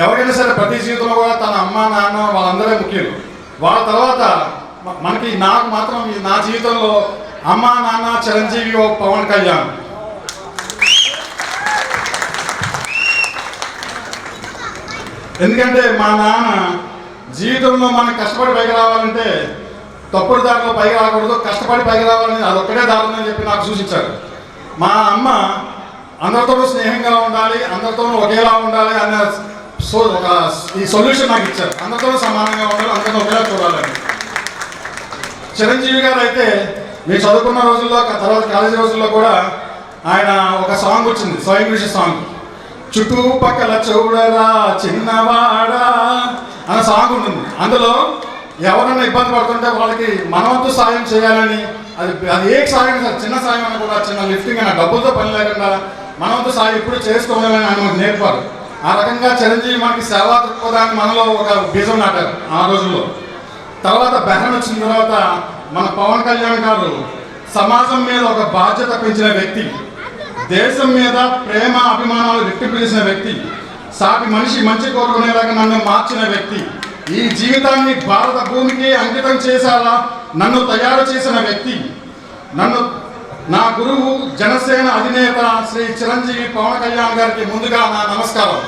ఎవరైనా సరే ప్రతి జీవితంలో కూడా తన అమ్మ నాన్న వాళ్ళందరే ముఖ్యులు. వాళ్ళ తర్వాత నాకు మాత్రం నా జీవితంలో అమ్మ నాన్న చిరంజీవి పవన్ కళ్యాణ్. ఎందుకంటే మా నాన్న జీవితంలో మనం కష్టపడి పైకి రావాలంటే తప్పుడు దారిలో పైకి రాకూడదు, కష్టపడి పైకి రావాలని అదొక్కటే దారులని చెప్పి నాకు సూచించారు. మా అమ్మ అందరితోనూ స్నేహంగా ఉండాలి, అందరితోనూ ఒకేలా ఉండాలి అనే ఒక ఈ సొల్యూషన్ నాకు ఇచ్చారు. అందరితోనూ సమానంగా ఉండాలి, అందరితో ఒకేలా చూడాలని. చిరంజీవి గారు అయితే మీరు చదువుకున్న రోజుల్లో తర్వాత కాలేజీ రోజుల్లో కూడా ఆయన ఒక సాంగ్ వచ్చింది, స్వయం కృషి సాంగ్, చుట్టుపక్కల చూడరా చిన్నవాడా అనే సాంగ్ ఉంటుంది. అందులో ఎవరైనా ఇబ్బంది పడుతుంటే వాళ్ళకి మనవంతు సాయం చేయాలని, అది ఏ సాయం సార్, చిన్న సాయం అని కూడా, చిన్న లిఫ్టింగ్ అయినా, డబ్బులతో పని లేకుండా మనవంతు సాయం ఎప్పుడు చేసుకోవాలని ఆయన మనకు నేర్పారు. ఆ రకంగా చిరంజీవి మనకి సేవా దృక్పథాన్ని మనలో ఒక బీజం నాటారు ఆ రోజుల్లో. తర్వాత బెహన్ వచ్చిన తర్వాత మన పవన్ కళ్యాణ్ గారు సమాజం మీద ఒక బాధ్యత పెంచిన వ్యక్తి, దేశం మీద ప్రేమ అభిమానాలు రెట్టించేసిన వ్యక్తి, సాటి మనిషి మంచి కోరుకునేలాగా నన్ను మార్చిన వ్యక్తి, ఈ జీవితాన్ని భారత భూమికి అంకితం చేసేలా నన్ను తయారు చేసిన వ్యక్తి, నా గురువు జనసేన అధినేత శ్రీ చిరంజీవి పవన్ కళ్యాణ్ గారికి ముందుగా నా నమస్కారం.